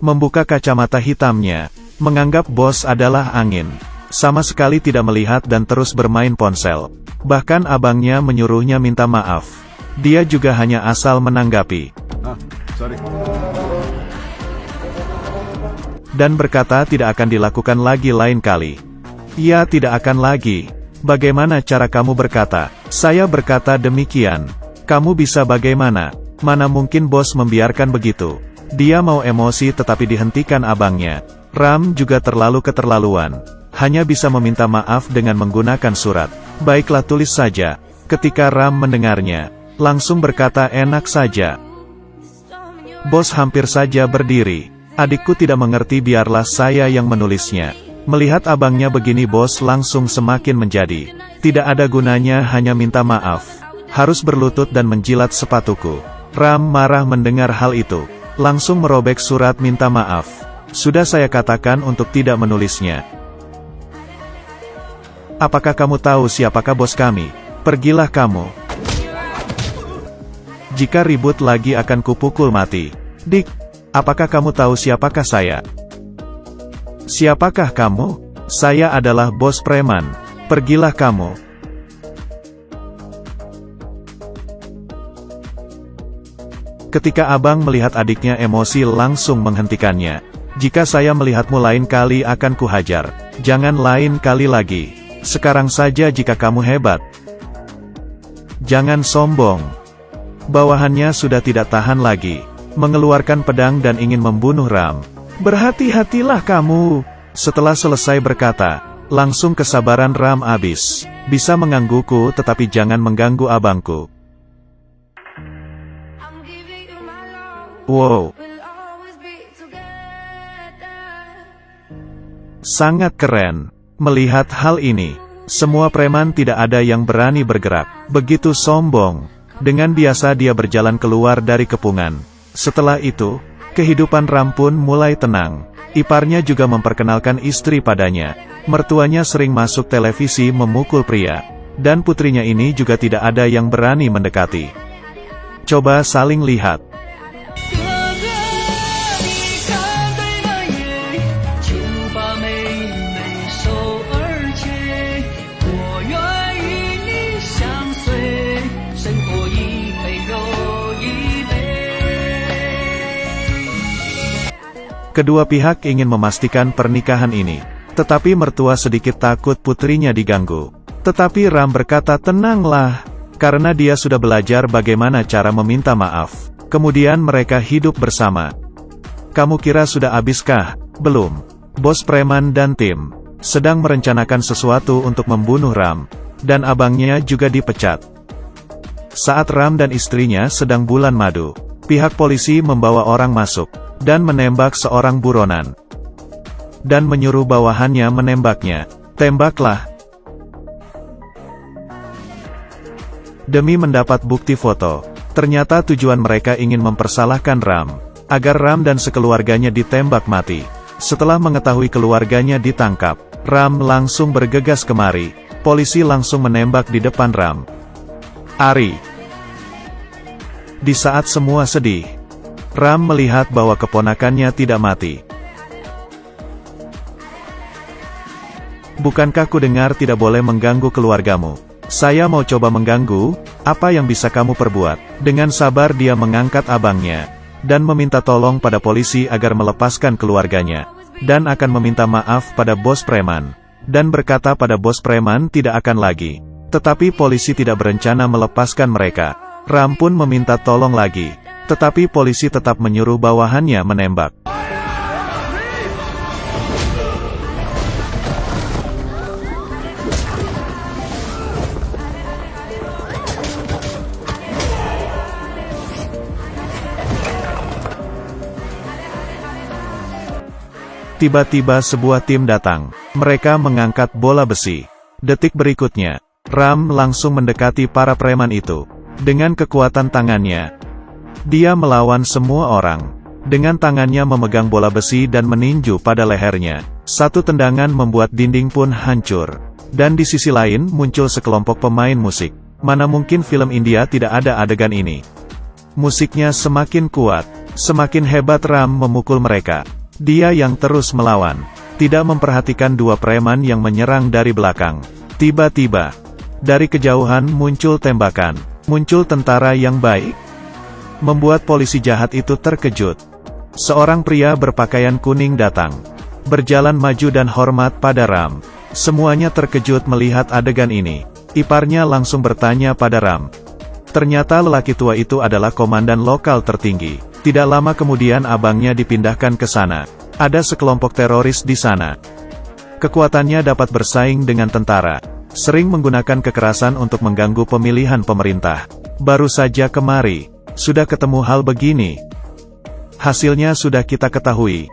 membuka kacamata hitamnya, menganggap bos adalah angin. Sama sekali tidak melihat dan terus bermain ponsel. Bahkan abangnya menyuruhnya minta maaf. Dia juga hanya asal menanggapi. Sorry. Dan berkata tidak akan dilakukan lagi lain kali. Ya tidak akan lagi. Bagaimana cara kamu berkata? Saya berkata demikian. Kamu bisa bagaimana? Mana mungkin bos membiarkan begitu? Dia mau emosi tetapi dihentikan abangnya. Ram juga terlalu keterlaluan. Hanya bisa meminta maaf dengan menggunakan surat. Baiklah tulis saja. Ketika Ram mendengarnya, langsung berkata enak saja. Bos hampir saja berdiri. Adikku tidak mengerti biarlah saya yang menulisnya. Melihat abangnya begini bos langsung semakin menjadi. Tidak ada gunanya hanya minta maaf. Harus berlutut dan menjilat sepatuku. Ram marah mendengar hal itu. Langsung merobek surat minta maaf. Sudah saya katakan untuk tidak menulisnya. Apakah kamu tahu siapakah bos kami? Pergilah kamu. Jika ribut lagi akan kupukul mati. Dik, apakah kamu tahu siapakah saya? Siapakah kamu? Saya adalah bos preman. Pergilah kamu. Ketika abang melihat adiknya emosi langsung menghentikannya. Jika saya melihatmu lain kali akan kuhajar. Jangan lain kali lagi. Sekarang saja jika kamu hebat. Jangan sombong. Bawahannya sudah tidak tahan lagi. Mengeluarkan pedang dan ingin membunuh Ram. Berhati-hatilah kamu. Setelah selesai berkata, langsung kesabaran Ram habis. Bisa menggangguku tetapi jangan mengganggu abangku. Wow. Sangat keren. Melihat hal ini, semua preman tidak ada yang berani bergerak. Begitu sombong. Dengan biasa dia berjalan keluar dari kepungan. Setelah itu, kehidupan Ram pun mulai tenang. Iparnya juga memperkenalkan istri padanya. Mertuanya sering masuk televisi memukul pria. Dan putrinya ini juga tidak ada yang berani mendekati. Coba saling lihat. Kedua pihak ingin memastikan pernikahan ini. Tetapi mertua sedikit takut putrinya diganggu. Tetapi Ram berkata tenanglah. Karena dia sudah belajar bagaimana cara meminta maaf. Kemudian mereka hidup bersama. Kamu kira sudah habiskah? Belum. Bos preman dan tim sedang merencanakan sesuatu untuk membunuh Ram. Dan abangnya juga dipecat. Saat Ram dan istrinya sedang bulan madu, pihak polisi membawa orang masuk. Dan menembak seorang buronan. Dan menyuruh bawahannya menembaknya. Tembaklah. Demi mendapat bukti foto. Ternyata tujuan mereka ingin mempersalahkan Ram. Agar Ram dan sekeluarganya ditembak mati. Setelah mengetahui keluarganya ditangkap, Ram langsung bergegas kemari. Polisi langsung menembak di depan Ram. Ari. Di saat semua sedih, Ram melihat bahwa keponakannya tidak mati. Bukankah ku dengar tidak boleh mengganggu keluargamu? Saya mau coba mengganggu, apa yang bisa kamu perbuat? Dengan sabar dia mengangkat abangnya, dan meminta tolong pada polisi agar melepaskan keluarganya. Dan akan meminta maaf pada bos preman. Dan berkata pada bos preman tidak akan lagi. Tetapi polisi tidak berencana melepaskan mereka. Ram pun meminta tolong lagi. Tetapi polisi tetap menyuruh bawahannya menembak. Tiba-tiba sebuah tim datang. Mereka mengangkat bola besi. Detik berikutnya, Ram langsung mendekati para preman itu. Dengan kekuatan tangannya, dia melawan semua orang. Dengan tangannya memegang bola besi dan meninju pada lehernya. Satu tendangan membuat dinding pun hancur. Dan di sisi lain muncul sekelompok pemain musik. Mana mungkin film India tidak ada adegan ini. Musiknya semakin kuat. Semakin hebat Ram memukul mereka. Dia yang terus melawan. Tidak memperhatikan dua preman yang menyerang dari belakang. Tiba-tiba, dari kejauhan muncul tembakan. Muncul tentara yang baik. Membuat polisi jahat itu terkejut. Seorang pria berpakaian kuning datang. Berjalan maju dan hormat pada Ram. Semuanya terkejut melihat adegan ini. Iparnya langsung bertanya pada Ram. Ternyata lelaki tua itu adalah komandan lokal tertinggi. Tidak lama kemudian abangnya dipindahkan ke sana. Ada sekelompok teroris di sana. Kekuatannya dapat bersaing dengan tentara. Sering menggunakan kekerasan untuk mengganggu pemilihan pemerintah. Baru saja kemari, sudah ketemu hal begini. Hasilnya sudah kita ketahui.